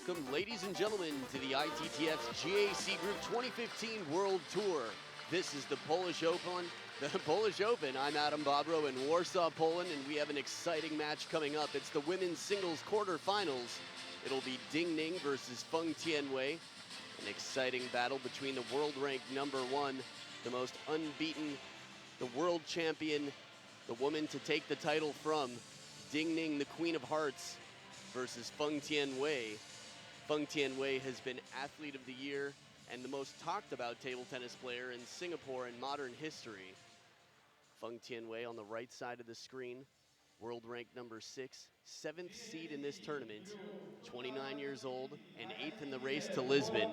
Welcome, ladies and gentlemen, to the ITTF's GAC Group 2015 World Tour. This is the Polish Open. I'm Adam Bobrow in Warsaw, Poland, and we have an exciting match coming up. It's the women's singles quarterfinals. It'll be Ning versus Feng Tianwei. An exciting battle between the world-ranked #1, the most unbeaten, the world champion, the woman to take the title from Ning, the Queen of Hearts, versus Feng Tianwei. Feng Tianwei has been Athlete of the Year and the most talked about table tennis player in Singapore in modern history. Feng Tianwei on the right side of the screen, world ranked #6, 7th seed in this tournament, 29 years old and 8th in the race to Lisbon.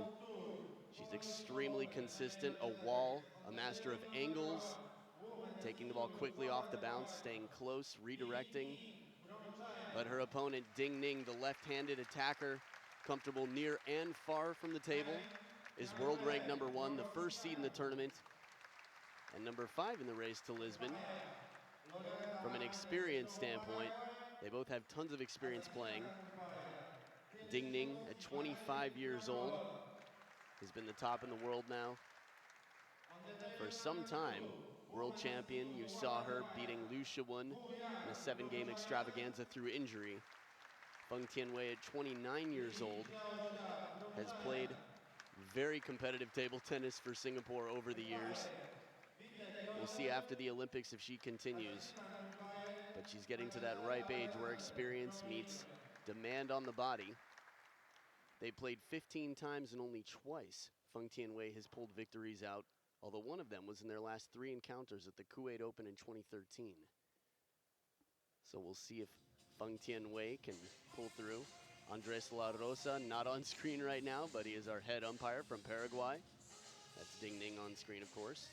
She's extremely consistent, a wall, a master of angles, taking the ball quickly off the bounce, staying close, redirecting. But her opponent, Ning, the left-handed attacker, comfortable near and far from the table, is world ranked #1, the 1st seed in the tournament, and #5 in the race to Lisbon. From an experience standpoint, they both have tons of experience playing. Ning, at 25 years old, has been the top in the world now for some time. World champion, you saw her beating Liu Shiwen in a 7-game extravaganza through injury. Feng Tianwei, at 29 years old, has played very competitive table tennis for Singapore over the years. We'll see after the Olympics if she continues. But she's getting to that ripe age where experience meets demand on the body. They played 15 times and only twice Feng Tianwei has pulled victories out, although one of them was in their last 3 encounters at the Kuwait Open in 2013. So we'll see if Feng Tianwei can pull through. Andres La Rosa not on screen right now, but he is our head umpire from Paraguay. That's Ning on screen, of course.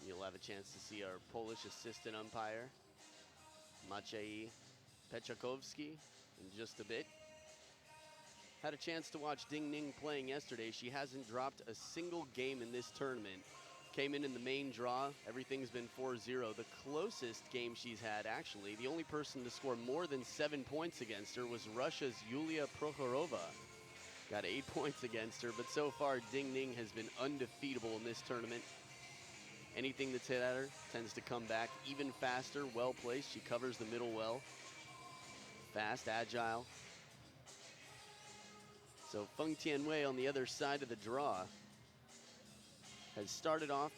You'll have a chance to see our Polish assistant umpire, Maciej Peczakowski, in just a bit. Had a chance to watch Ning playing yesterday. She hasn't dropped a single game in this tournament. Came in the main draw, everything's been 4-0. The closest game she's had, actually, the only person to score more than 7 points against her was Russia's Yulia Prokhorova. Got 8 points against her, but so far Ning has been undefeatable in this tournament. Anything that's hit at her tends to come back even faster, well placed. She covers the middle well. Fast, agile. So Feng Tianwei on the other side of the draw has started off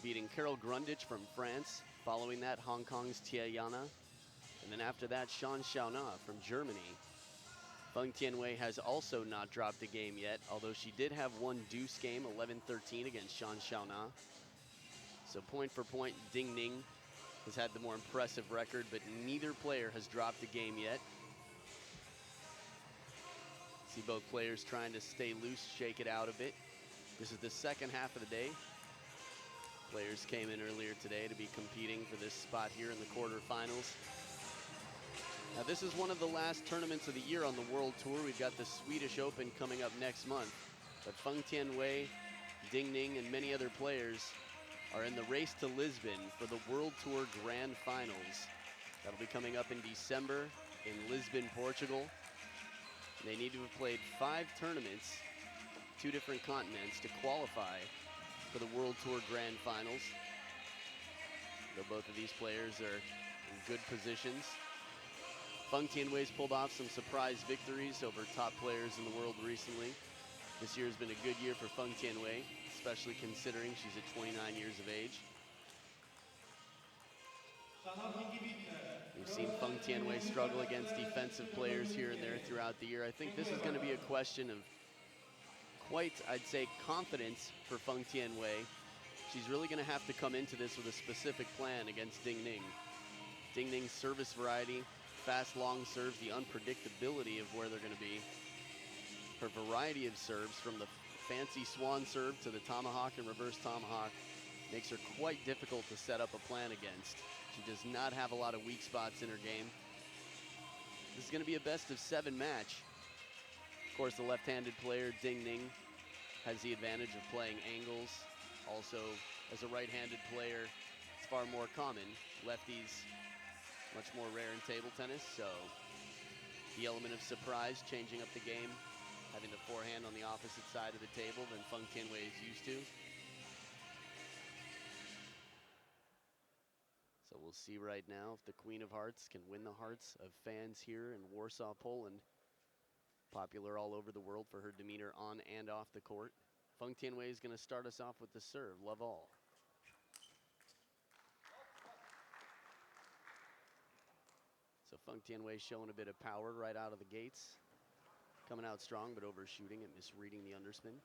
beating Carol Grundich from France, following that Hong Kong's Tia Yana, and then after that Shan Xiaona from Germany. Feng Tianwei has also not dropped a game yet, although she did have one deuce game, 11-13 against Shan Xiaona. So point for point, Ning has had the more impressive record, but neither player has dropped a game yet. See both players trying to stay loose, shake it out a bit. This is the second half of the day. Players came in earlier today to be competing for this spot here in the quarterfinals. Now this is one of the last tournaments of the year on the World Tour. We've got the Swedish Open coming up next month. But Feng Tianwei, Ning, and many other players are in the race to Lisbon for the World Tour Grand Finals. That'll be coming up in December in Lisbon, Portugal. They need to have played 5 tournaments, 2 different continents, to qualify for the World Tour Grand Finals. Though both of these players are in good positions. Feng Tianwei's pulled off some surprise victories over top players in the world recently. This year has been a good year for Feng Tianwei, especially considering she's at 29 years of age. We've seen Feng Tianwei struggle against defensive players here and there throughout the year. I think this is going to be a question of quite, I'd say, confidence for Feng Tianwei. She's really going to have to come into this with a specific plan against Ning. Ning's service variety, fast long serves, the unpredictability of where they're going to be. Her variety of serves, from the fancy swan serve to the tomahawk and reverse tomahawk, makes her quite difficult to set up a plan against. She does not have a lot of weak spots in her game. This is going to be a best-of-7 match. Of course, the left-handed player, Ning, has the advantage of playing angles. Also, as a right-handed player, it's far more common. Lefties, much more rare in table tennis, so The element of surprise, changing up the game, having the forehand on the opposite side of the table than Feng Tianwei is used to. So we'll see right now if the Queen of Hearts can win the hearts of fans here in Warsaw, Poland. Popular all over the world for her demeanor on and off the court. Feng Tianwei is going to start us off with the serve, love all. So Feng Tianwei showing a bit of power right out of the gates. Coming out strong, but overshooting and misreading the underspin.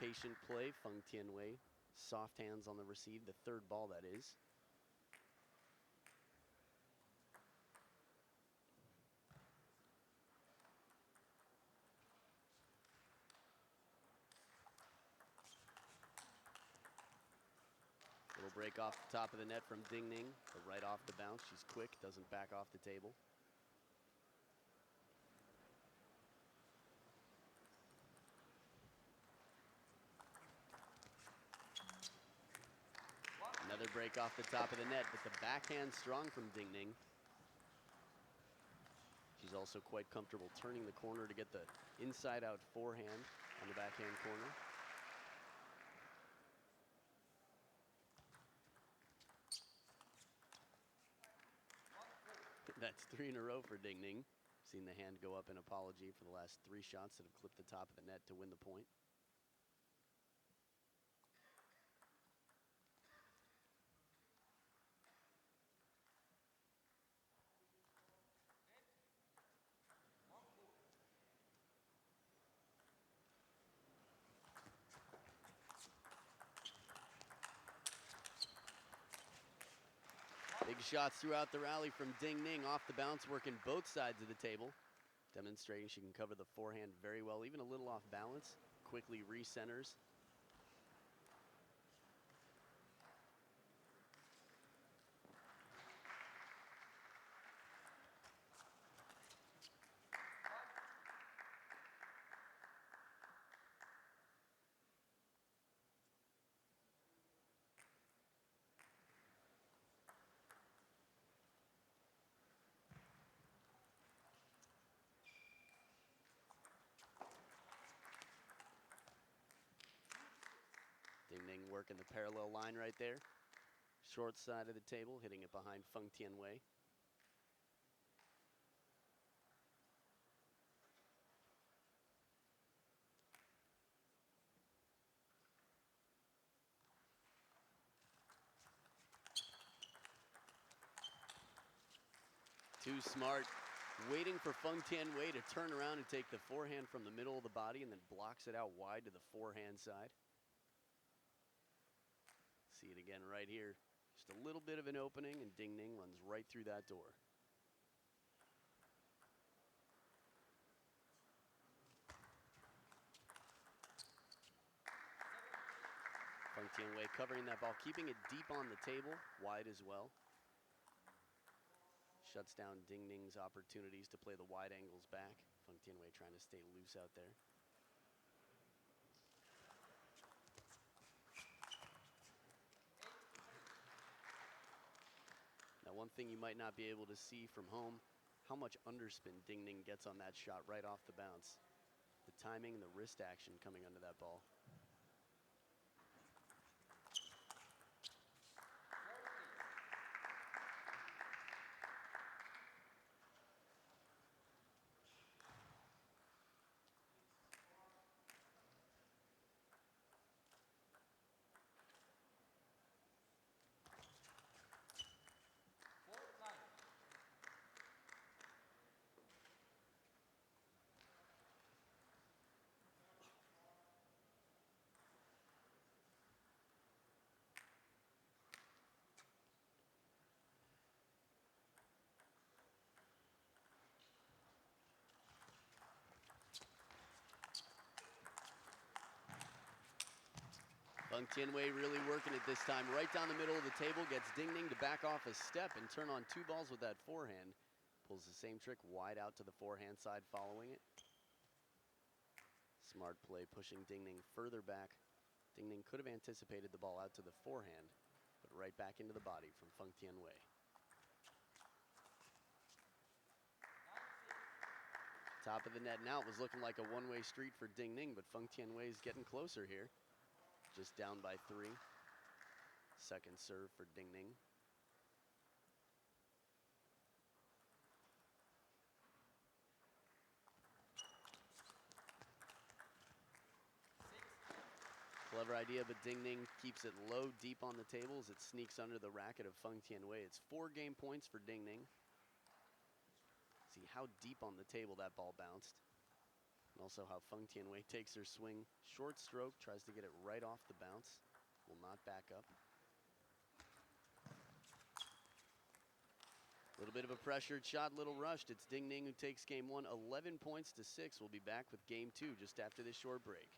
Patient play, Feng Tianwei. Soft hands on the receive, the third ball that is. Little break off the top of the net from Ning, but right off the bounce. She's quick, doesn't back off the table. Another break off the top of the net, but the backhand strong from Ning. She's also quite comfortable turning the corner to get the inside-out forehand on the backhand corner. That's 3 in a row for Ning. Seen the hand go up in apology for the last 3 shots that have clipped the top of the net to win the point. Big shots throughout the rally from Ning, off the bounce, working both sides of the table. Demonstrating she can cover the forehand very well, even a little off balance. Quickly recenters. Ning working the parallel line right there. Short side of the table, hitting it behind Feng Tianwei. Too smart, waiting for Feng Tianwei to turn around and take the forehand from the middle of the body and then blocks it out wide to the forehand side. See it again right here. Just a little bit of an opening and Ning runs right through that door. Feng Tianwei covering that ball, keeping it deep on the table, wide as well. Shuts down Ning's opportunities to play the wide angles back. Feng Tianwei trying to stay loose out there. Now, one thing you might not be able to see from home, how much underspin Ning gets on that shot right off the bounce. The timing and the wrist action coming under that ball. Feng Tianwei really working it this time. Right down the middle of the table, gets Ning to back off a step and turn on 2 balls with that forehand. Pulls the same trick wide out to the forehand side following it. Smart play pushing Ding Ning further back. Ding Ning could have anticipated the ball out to the forehand, but right back into the body from Feng Tianwei. Top of the net now. It was looking like a one-way street for Ding Ning, but Feng Tianwei is getting closer here. Just down by 3. Second serve for Ding Ning. Clever idea, but Ding Ning keeps it low, deep on the table as it sneaks under the racket of Feng Tianwei. It's 4 game points for Ding Ning. See how deep on the table that ball bounced. And also how Feng Tianwei takes her swing. Short stroke, tries to get it right off the bounce. Will not back up. A little bit of a pressured shot, little rushed. It's Ding Ning who takes game 1, 11 points to 6. We'll be back with game 2 just after this short break.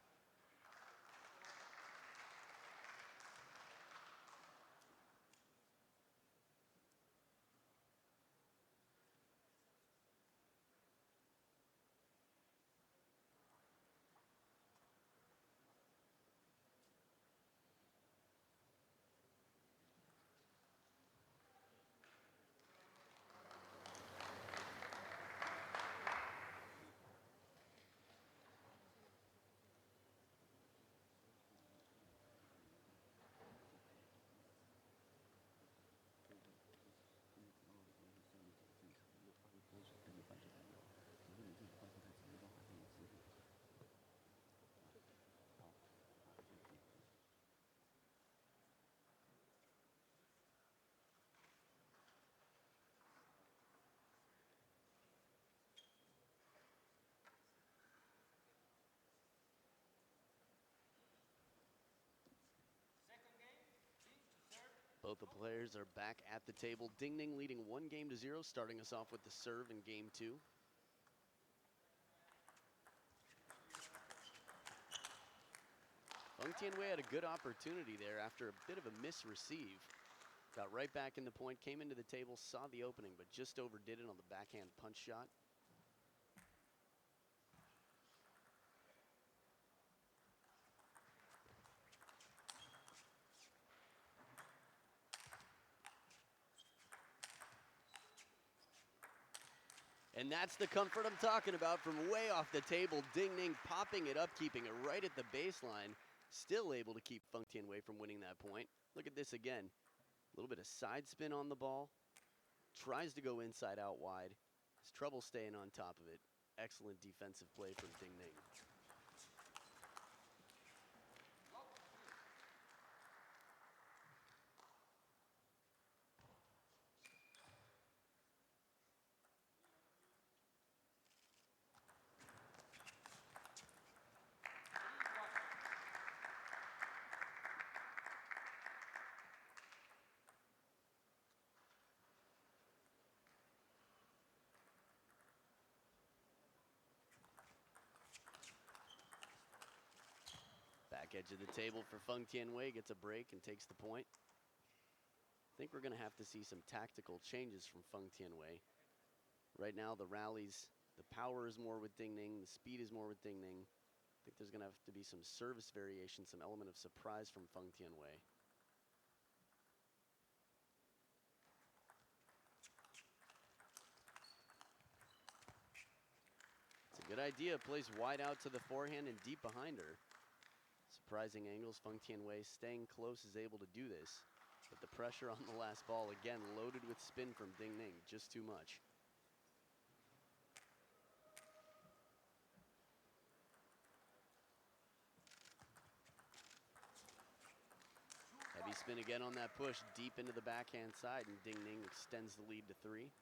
Both the players are back at the table. Ding Ning leading 1 game to 0, starting us off with the serve in game 2. Feng Tianwei had a good opportunity there after a bit of a misreceive. Got right back in the point, came into the table, saw the opening, but just overdid it on the backhand punch shot. And that's the comfort I'm talking about from way off the table. Ding Ning popping it up, keeping it right at the baseline. Still able to keep Feng Tianwei from winning that point. Look at this again. A little bit of side spin on the ball. Tries to go inside out wide. Has trouble staying on top of it. Excellent defensive play from Ding Ning. Back edge of the table for Feng Tianwei, gets a break and takes the point. I think we're going to have to see some tactical changes from Feng Tianwei. Right now, the rallies, the power is more with Ding Ning, the speed is more with Ding Ning. I think there's going to have to be some service variation, some element of surprise from Feng Tianwei. It's a good idea, plays wide out to the forehand and deep behind her. Surprising angles, Feng Tianwei staying close is able to do this. But the pressure on the last ball, again, loaded with spin from Ding Ning, just too much. Heavy spin again on that push, deep into the backhand side, and Ding Ning extends the lead to 3.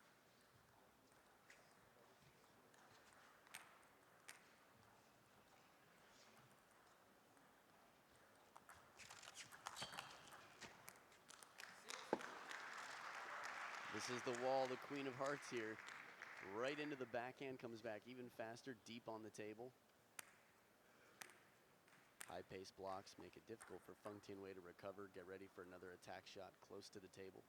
This is the wall, the Queen of Hearts here. Right into the backhand, comes back even faster, deep on the table. High pace blocks make it difficult for Feng Tianwei to recover, get ready for another attack shot close to the table.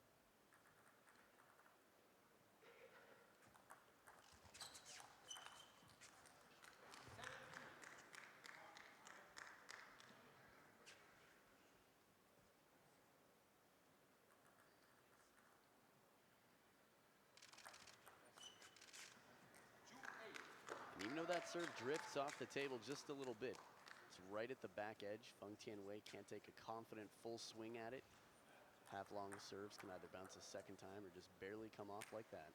that serve drifts off the table just a little bit. It's right at the back edge. Feng Tianwei can't take a confident full swing at it. Half-long serves can either bounce a second time or just barely come off like that.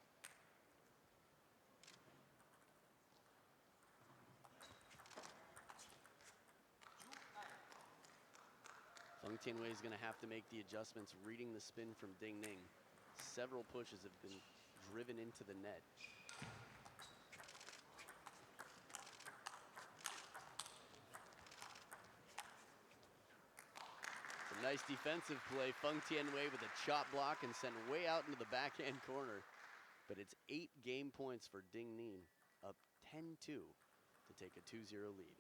Feng Tianwei is going to have to make the adjustments, reading the spin from Ning. Several pushes have been driven into the net. Some nice defensive play. Feng Tianwei with a chop block and sent way out into the backhand corner. But it's 8 game points for Ning, up 10-2 to take a 2-0 lead.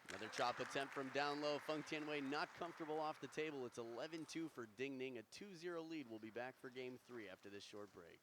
Another chop attempt from down low. Feng Tianwei not comfortable off the table. It's 11-2 for Ning. A 2-0 lead. We'll be back for game 3 after this short break.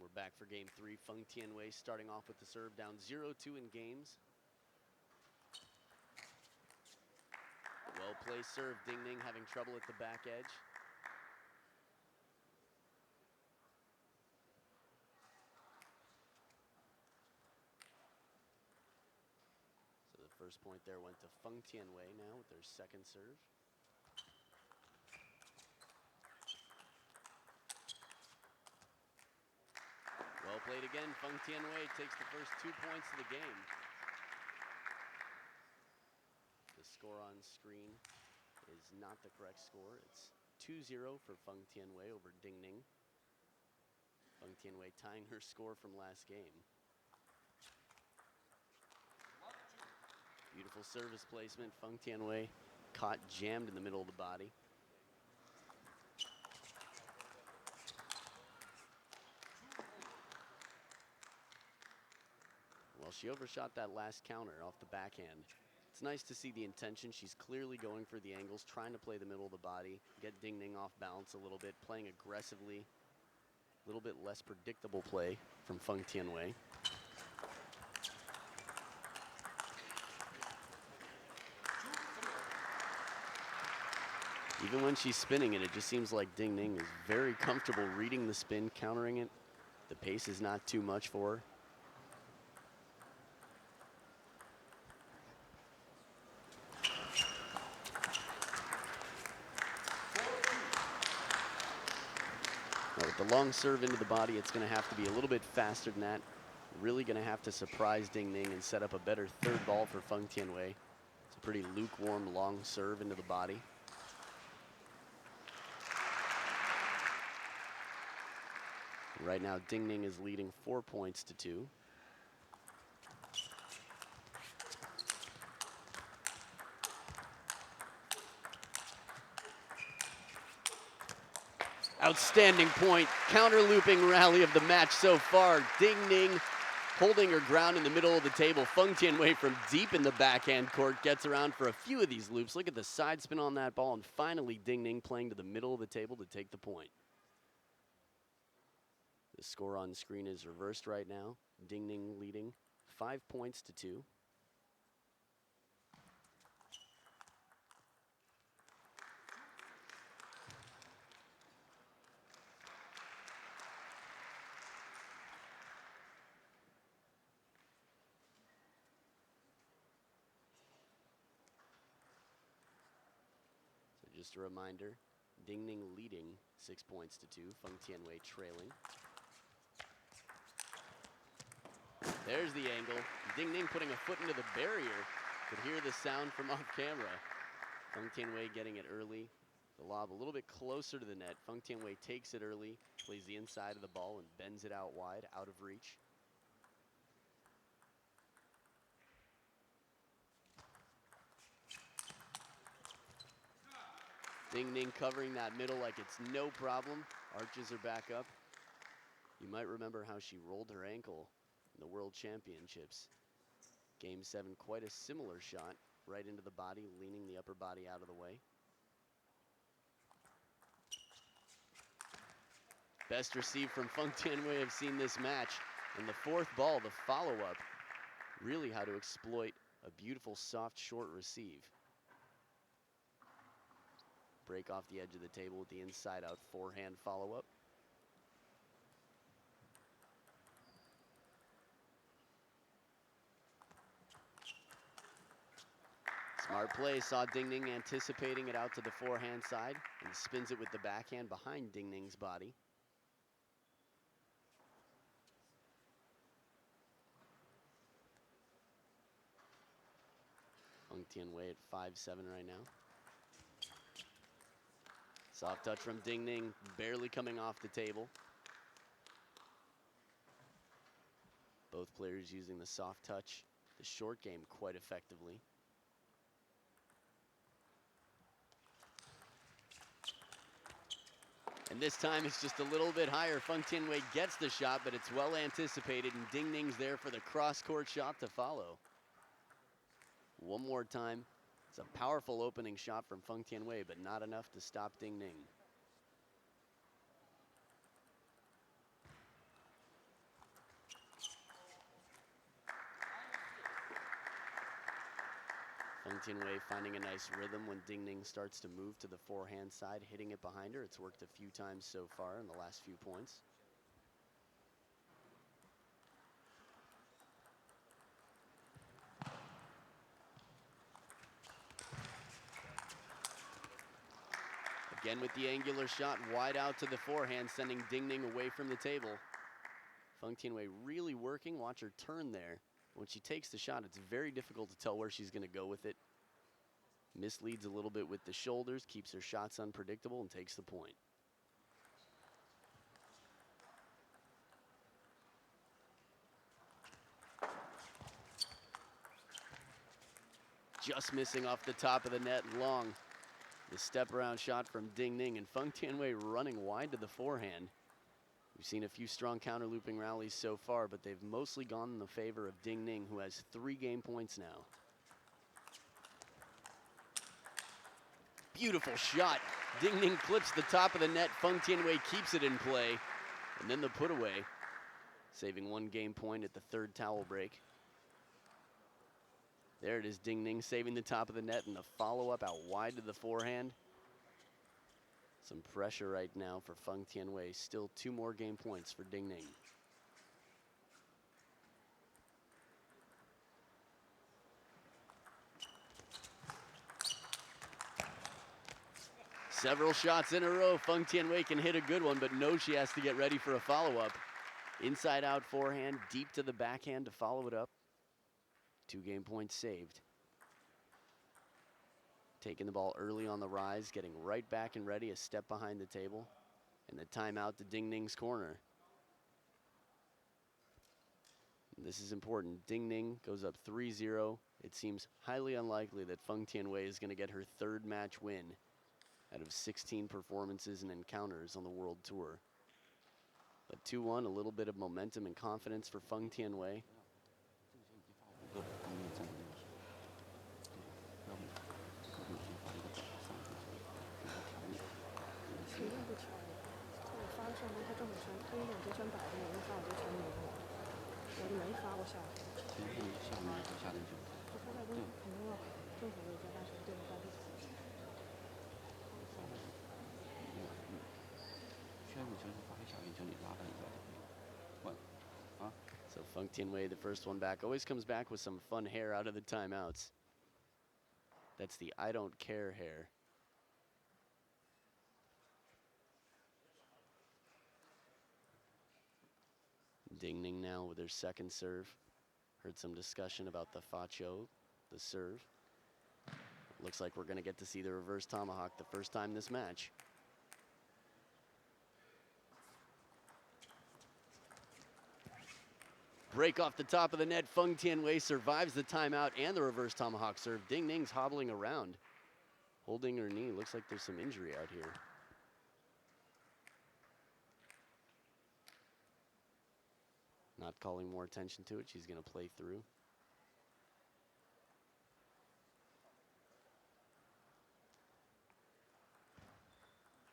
We're back for game 3. Feng Tianwei starting off with the serve, down 0-2 in games. Well-placed serve. Ning having trouble at the back edge. So the first point there went to Feng Tianwei now with their second serve. Well played again. Feng Tianwei takes the first 2 points of the game. The score on screen is not the correct score. It's 2-0 for Feng Tianwei over Ning. Feng Tianwei tying her score from last game. Beautiful service placement. Feng Tianwei caught jammed in the middle of the body. Well, she overshot that last counter off the backhand. It's nice to see the intention. She's clearly going for the angles, trying to play the middle of the body, get Ning off balance a little bit, playing aggressively. A little bit less predictable play from Feng Tianwei. Even when she's spinning it, it just seems like Ning is very comfortable reading the spin, countering it. The pace is not too much for her. Now with the long serve into the body, it's going to have to be a little bit faster than that. Really going to have to surprise Ning and set up a better third ball for Feng Tianwei. It's a pretty lukewarm long serve into the body. Right now, Ning is leading 4 points to 2. Outstanding point, counter-looping rally of the match so far. Ning holding her ground in the middle of the table. Feng Tianwei from deep in the backhand court gets around for a few of these loops. Look at the side spin on that ball, and finally Ning playing to the middle of the table to take the point. The score on screen is reversed right now. Ning leading 5 points to 2. So just a reminder, Ning leading 6 points to 2. Feng Tianwei trailing. There's the angle. Ning putting a foot into the barrier. Could hear the sound from off camera. Feng Tianwei getting it early. The lob a little bit closer to the net. Feng Tianwei takes it early, plays the inside of the ball and bends it out wide, out of reach. Ning covering that middle like it's no problem. Arches are back up. You might remember how she rolled her ankle in the World Championships. Game 7, quite a similar shot, right into the body, leaning the upper body out of the way. Best receive from Feng Tianwei have seen this match. And the fourth ball, the follow-up, really how to exploit a beautiful, soft, short receive. Break off the edge of the table with the inside-out forehand follow-up. Smart play, saw Ning anticipating it out to the forehand side and spins it with the backhand behind Ning's body. Feng Tianwei at 5-7 right now. Soft touch from Ning, barely coming off the table. Both players using the soft touch, the short game quite effectively. And this time it's just a little bit higher. Feng Tianwei gets the shot, but it's well anticipated, and Ning's there for the cross-court shot to follow. One more time. It's a powerful opening shot from Feng Tianwei, but not enough to stop Ning. Feng Tianwei finding a nice rhythm when Ning starts to move to the forehand side, hitting it behind her. It's worked a few times so far in the last few points. Again with the angular shot, wide out to the forehand, sending Ning away from the table. Feng Tianwei really working. Watch her turn there. When she takes the shot, it's very difficult to tell where she's going to go with it. Misleads a little bit with the shoulders, keeps her shots unpredictable, and takes the point. Just missing off the top of the net, long. The step around shot from Ning, and Feng Tianwei running wide to the forehand. We've seen a few strong counter looping rallies so far, but they've mostly gone in the favor of Ning, who has 3 game points now. Beautiful shot. Ning clips the top of the net. Feng Tianwei keeps it in play. And then the put away, saving 1 game point at the 3rd towel break. There it is, Ning saving the top of the net, and the follow-up out wide to the forehand. Some pressure right now for Feng Tianwei. Still 2 more game points for Ning. Several shots in a row. Feng Tianwei can hit a good one, but knows she has to get ready for a follow-up. Inside out forehand, deep to the backhand to follow it up. 2 game points saved. Taking the ball early on the rise, getting right back and ready, a step behind the table. And the timeout to Ning's corner. And this is important. Ning goes up 3-0. It seems highly unlikely that Feng Tianwei is going to get her 3rd match win out of 16 performances and encounters on the World Tour. But 2-1, a little bit of momentum and confidence for Feng Tianwei. So Feng Tianwei, the first one back, always comes back with some fun hair out of the timeouts. That's the I don't care hair. Ning now with their 2nd serve. Heard some discussion about the facho, the serve. Looks like we're going to get to see the reverse tomahawk the first time this match. Break off the top of the net. Feng Tianwei survives the timeout and the reverse tomahawk serve. Ding Ning's hobbling around, holding her knee. Looks like there's some injury out here. Not calling more attention to it. She's going to play through.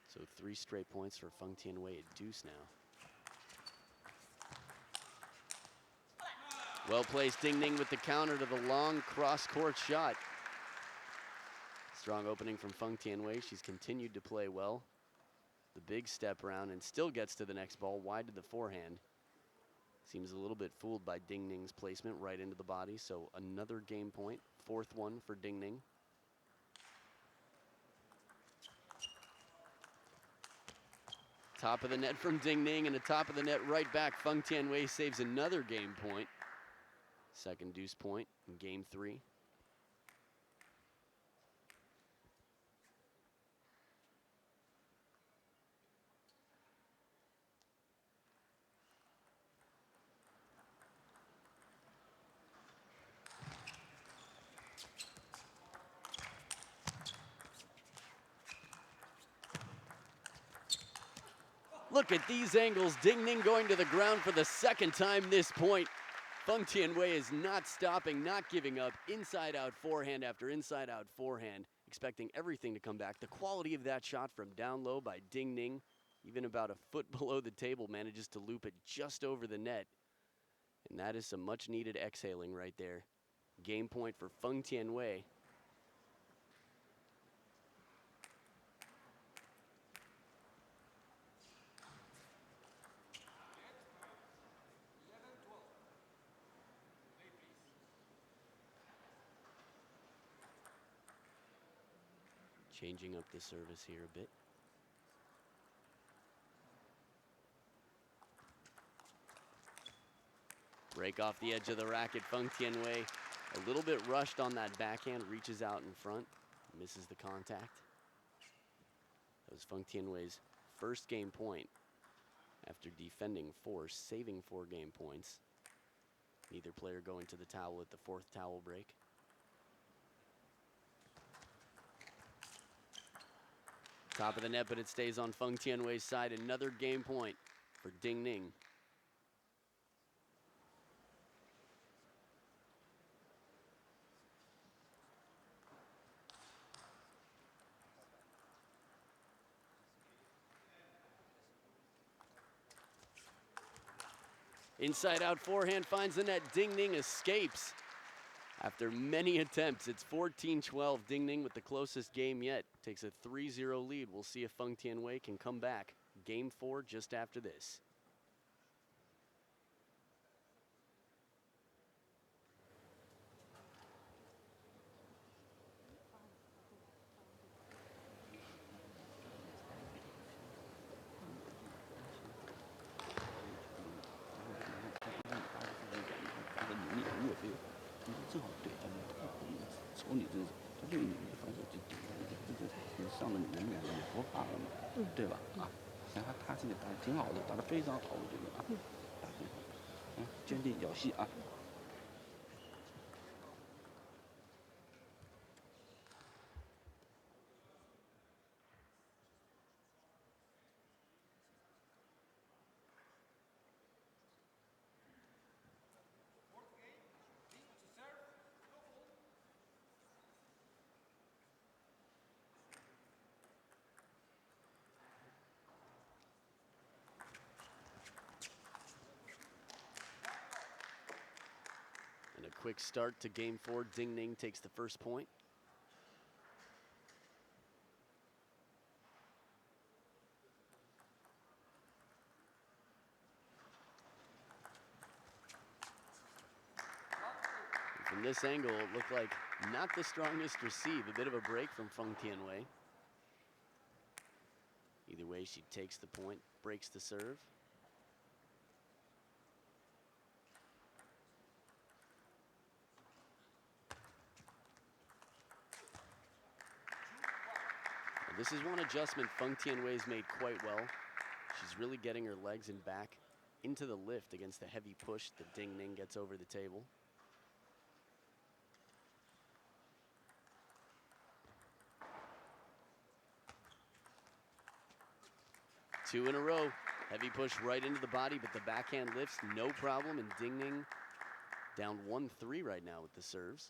So 3 straight points for Feng Tianwei at deuce now. Well placed Ding Ning with the counter to the long cross-court shot. Strong opening from Feng Tianwei. She's continued to play well. The big step around and still gets to the next ball wide to the forehand. Seems a little bit fooled by Ding Ning's placement right into the body. So another game point, 4th one for Ding Ning. Top of the net from Ding Ning and a top of the net right back. Feng Tianwei saves another game point. Second deuce point in game 3. Look at these angles. Ding Ning going to the ground for the second time this point. Feng Tianwei is not stopping, not giving up. Inside out forehand after inside out forehand, expecting everything to come back. The quality of that shot from down low by Ding Ning, even about a foot below the table, manages to loop it just over the net. And that is some much needed exhaling right there. Game point for Feng Tianwei. Changing up the service here a bit. Break off the edge of the racket. Feng Tianwei a little bit rushed on that backhand, reaches out in front, misses the contact. That was Feng Tianwei's first game point after defending 4, saving 4 game points. Neither player going to the towel at the 4th towel break. Top of the net, but it stays on Feng Tianwei's side. Another game point for Ding Ning. Inside out forehand finds the net. Ding Ning escapes. After many attempts, it's 14-12. Ding Ning with the closest game yet. Takes a 3-0 lead. We'll see if Feng Tianwei can come back. Game 4 just after this. And a quick start to game 4. Ding Ning takes the first point. And from this angle, it looked like not the strongest receive. A bit of a break from Feng Tianwei. Either way, she takes the point, breaks the serve. This is one adjustment Feng Tianwei's made quite well. She's really getting her legs and back into the lift against the heavy push that Ning gets over the table. Two in a row. Heavy push right into the body, but the backhand lifts no problem, and Ning down 1-3 right now with the serves.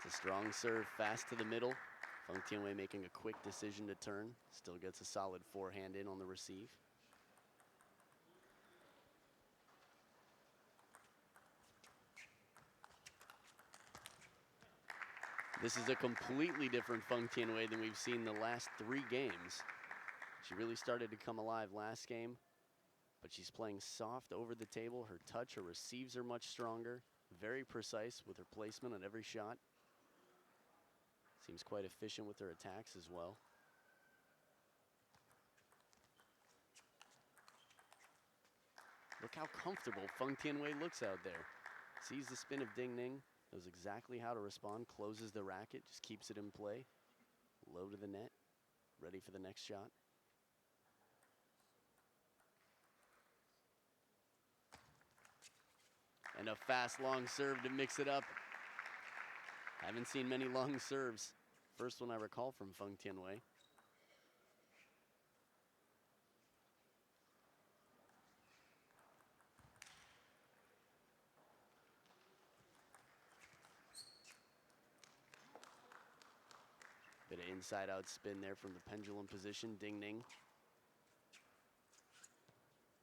It's a strong serve, fast to the middle. Feng Tianwei making a quick decision to turn. Still gets a solid forehand in on the receive. This is a completely different Feng Tianwei than we've seen the last 3 games. She really started to come alive last game, but she's playing soft over the table. Her touch, her receives are much stronger, very precise with her placement on every shot. Seems quite efficient with her attacks as well. Look how comfortable Feng Tianwei looks out there. Sees the spin of Ning, knows exactly how to respond, closes the racket, just keeps it in play. Low to the net, ready for the next shot. And a fast long serve to mix it up. Haven't seen many long serves. First one I recall from Feng Tianwei. Bit of inside out spin there from the pendulum position, Ning.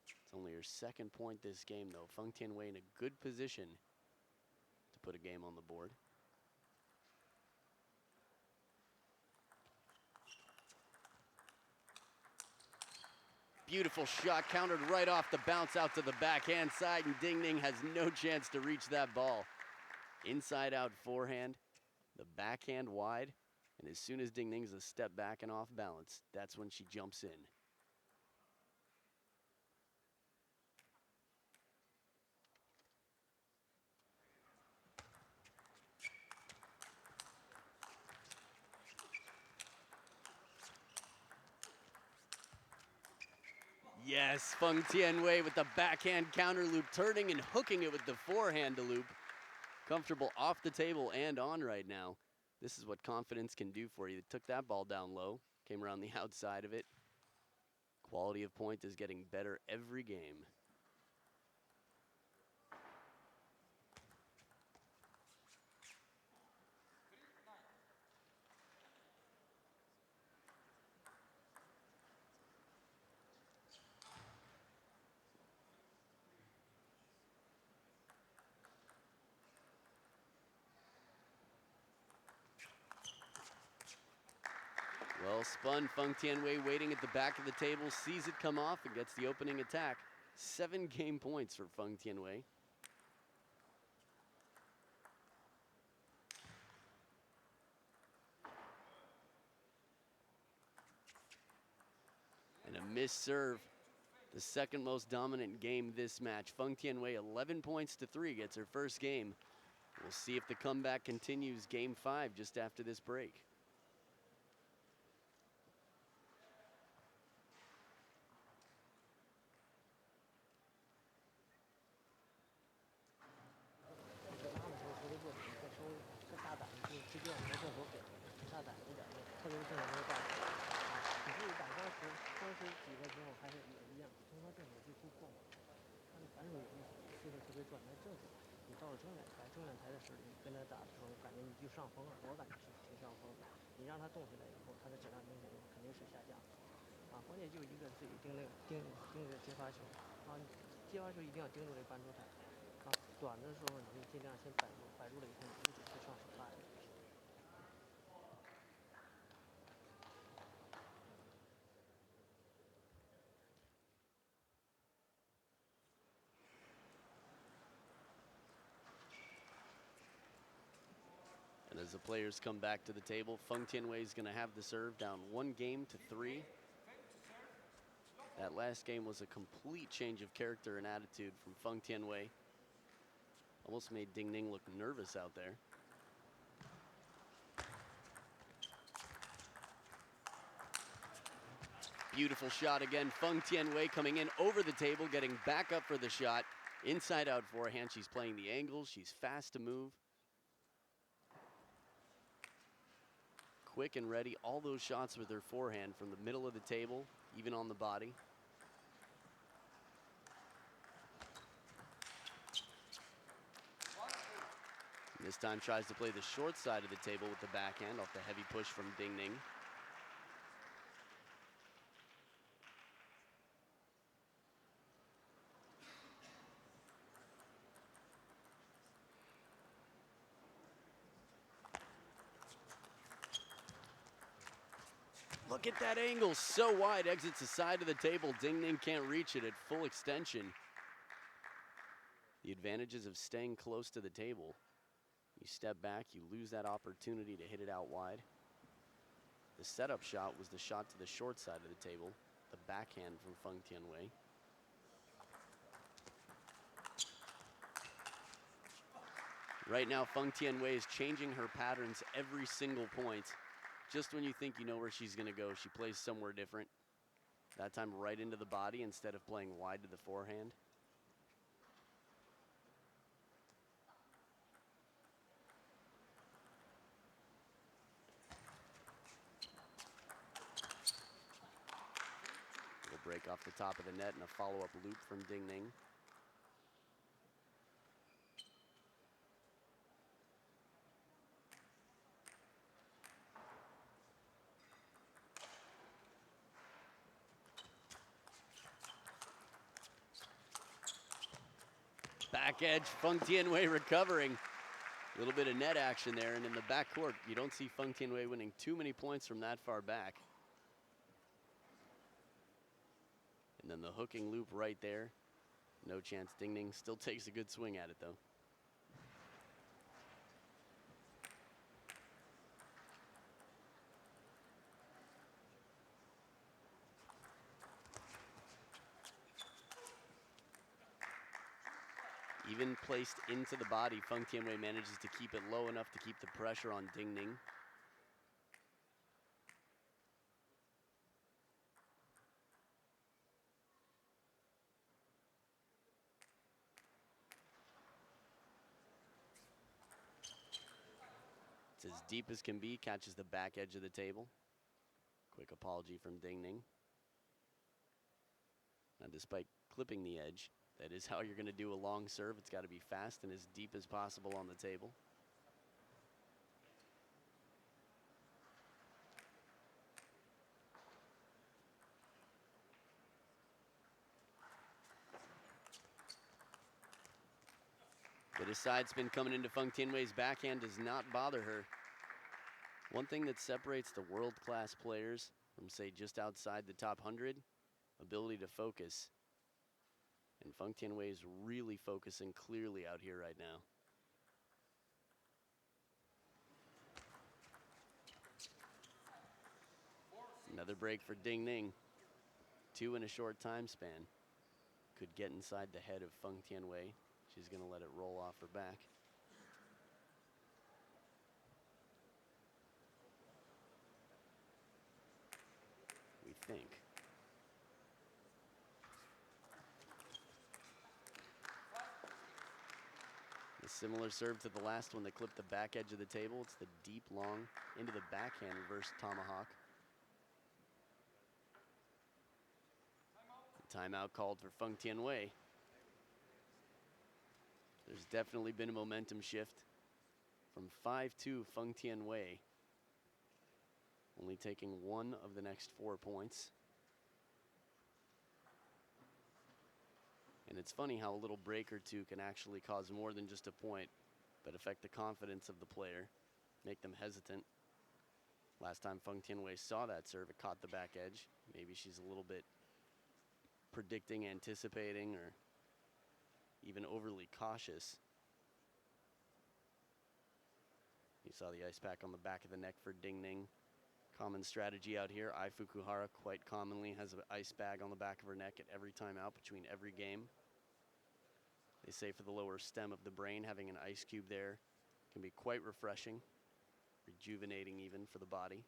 It's only her second point this game though. Feng Tianwei in a good position to put a game on the board. Beautiful shot, countered right off the bounce out to the backhand side, and Ning has no chance to reach that ball. Inside out forehand, the backhand wide, and as soon as Ning's a step back and off balance, that's when she jumps in. Yes, Feng Tianwei with the backhand counter loop, turning and hooking it with the forehand to loop. Comfortable off the table and on right now. This is what confidence can do for you. Took that ball down low, came around the outside of it. Quality of point is getting better every game. Well spun, Feng Tianwei waiting at the back of the table, sees it come off and gets the opening attack. 7 game points for Feng Tianwei. And a missed serve, the second most dominant game this match. Feng Tianwei 11 points to 3 gets her first game. We'll see if the comeback continues game 5 just after this break. And as As the players come back to the table, Feng Tianwei is going to have the serve, down 1-3. That last game was a complete change of character and attitude from Feng Tianwei. Almost made Ning look nervous out there. Beautiful shot again. Feng Tianwei coming in over the table, getting back up for the shot. Inside out forehand. She's playing the angles. She's fast to move. Quick and ready. All those shots with her forehand from the middle of the table, even on the body. And this time tries to play the short side of the table with the backhand off the heavy push from Ning. Look at that angle, so wide, exits the side of the table. Ning can't reach it at full extension. The advantages of staying close to the table. You step back, you lose that opportunity to hit it out wide. The setup shot was the shot to the short side of the table, the backhand from Feng Tianwei. Right now, Feng Tianwei is changing her patterns every single point. Just when you think you know where she's going to go, she plays somewhere different. That time right into the body instead of playing wide to the forehand. Little break off the top of the net and a follow-up loop from Ning. Back edge, Feng Tianwei recovering. A little bit of net action there, and in the backcourt, you don't see Feng Tianwei winning too many points from that far back. And then the hooking loop right there. No chance. Ning still takes a good swing at it, though. Even placed into the body, Feng Tianwei manages to keep it low enough to keep the pressure on Ning. It's as deep as can be, catches the back edge of the table. Quick apology from Ning. Now, despite clipping the edge, that is how you're going to do a long serve. It's got to be fast and as deep as possible on the table. Bit of side spin coming into Feng Tianwei's backhand does not bother her. One thing that separates the world-class players from, say, just outside the top 100, ability to focus. And Feng Tianwei is really focusing clearly out here right now. Another break for Ning. 2 in a short time span. Could get inside the head of Feng Tianwei. She's going to let it roll off her back. We think. A similar serve to the last one that clipped the back edge of the table. It's the deep, long, into the backhand reverse tomahawk. Timeout called for Feng Tianwei. There's definitely been a momentum shift from 5-2 Feng Tianwei, only taking 1 of the next 4 points. And it's funny how a little break or two can actually cause more than just a point, but affect the confidence of the player, make them hesitant. Last time Feng Tianwei saw that serve, it caught the back edge. Maybe she's a little bit predicting, anticipating, or even overly cautious. You saw the ice pack on the back of the neck for Ding Ning. Common strategy out here. Ai Fukuhara quite commonly has an ice bag on the back of her neck at every time out between every game. They say for the lower stem of the brain, having an ice cube there can be quite refreshing, rejuvenating even for the body.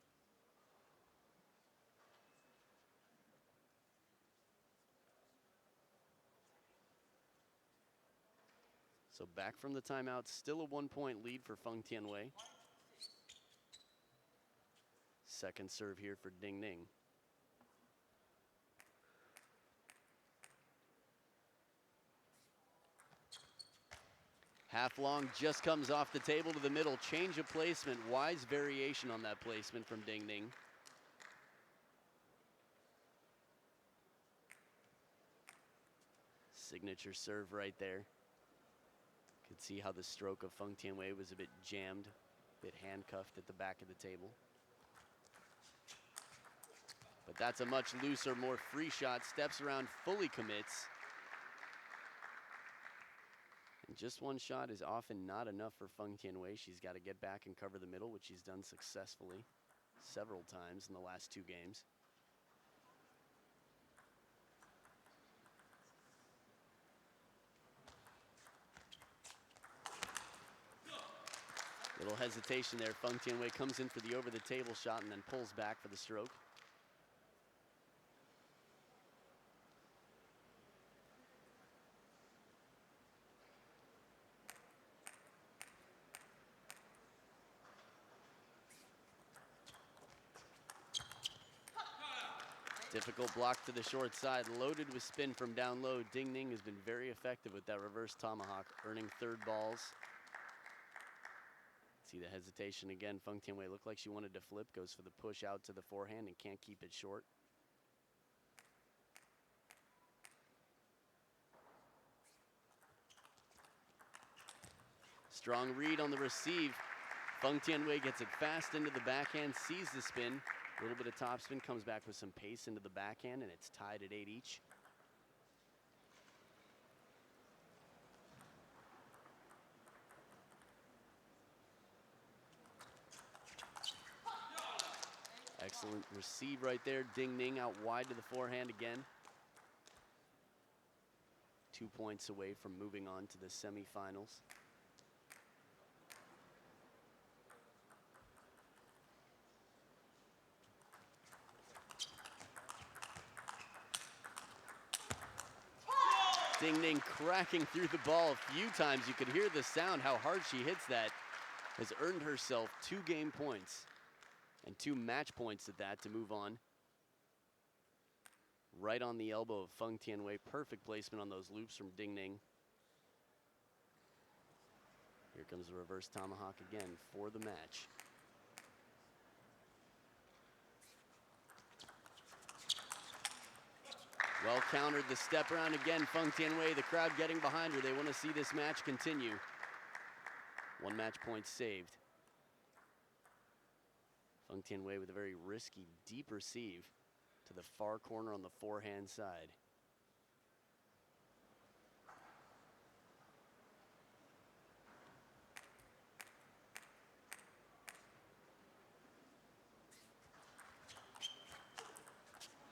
So back from the timeout, still a 1-point lead for Feng Tianwei. Second serve here for Ding Ning. Half long just comes off the table to the middle. Change of placement, wise variation on that placement from Ding Ning. Signature serve right there. Could see how the stroke of Feng Tianwei was a bit jammed, a bit handcuffed at the back of the table. But that's a much looser, more free shot. Steps around, fully commits. And just one shot is often not enough for Feng Tianwei. She's got to get back and cover the middle, which she's done successfully several times in the last 2 games. Little hesitation there. Feng Tianwei comes in for the over-the-table shot and then pulls back for the stroke. Difficult block to the short side, loaded with spin from down low. Ding Ning has been very effective with that reverse tomahawk, earning 3rd balls. See the hesitation again. Feng Tianwei looked like she wanted to flip, goes for the push out to the forehand and can't keep it short. Strong read on the receive. Feng Tianwei gets it fast into the backhand, sees the spin. A little bit of topspin, comes back with some pace into the backhand, and it's tied at 8 each. Excellent receive right there. Ding Ning out wide to the forehand again. 2 points away from moving on to the semifinals. Ding Ning cracking through the ball a few times. You could hear the sound, how hard she hits that. Has earned herself 2 game points and 2 match points at that to move on. Right on the elbow of Feng Tianwei. Perfect placement on those loops from Ding Ning. Here comes the reverse tomahawk again for the match. Well countered, the step around again. Feng Tianwei, the crowd getting behind her. They want to see this match continue. 1 match point saved. Feng Tianwei with a very risky, deep receive to the far corner on the forehand side.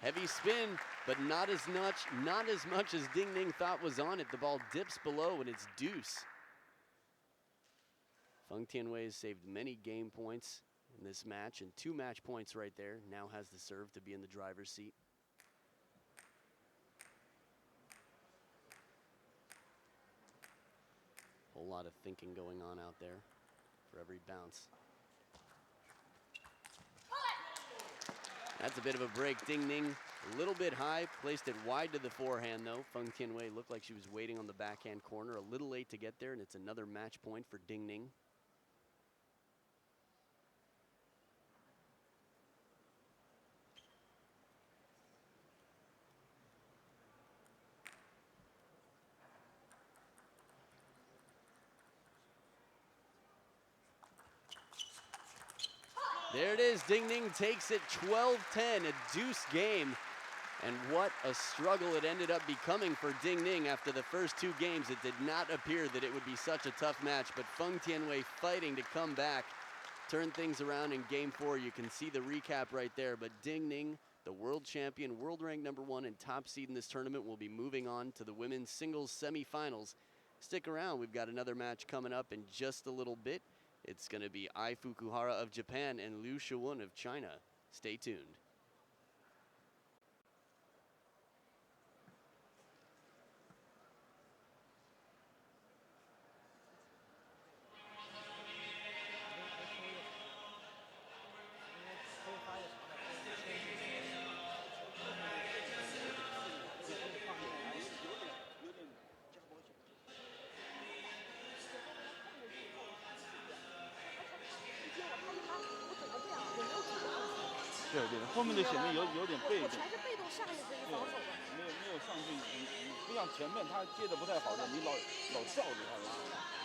Heavy spin, but not as much as Ding Ning thought was on it. The ball dips below and it's deuce. Feng Tianwei has saved many game points in this match, and 2 match points right there. Now has the serve to be in the driver's seat. Whole lot of thinking going on out there for every bounce. That's a bit of a break. Ding Ning a little bit high, placed it wide to the forehand though. Feng Tianwei looked like she was waiting on the backhand corner, a little late to get there, and it's another match point for Ding Ning. There it is, Ding Ning takes it 12-10, a deuce game. And what a struggle it ended up becoming for Ding Ning after the first 2 games. It did not appear that it would be such a tough match, but Feng Tianwei fighting to come back turn things around in game 4. You can see the recap right there, but Ning, the world champion, world ranked #1 and top seed in this tournament, will be moving on to the women's singles semifinals. Stick around, we've got another match coming up in just a little bit. It's going to be Ai Fukuhara of Japan and Liu Shiwen of China. Stay tuned.对对，后面的显得有点被动。我全是被动上去这一防守的。没有上去，你不像前面他接的不太好的，你老照着他拉。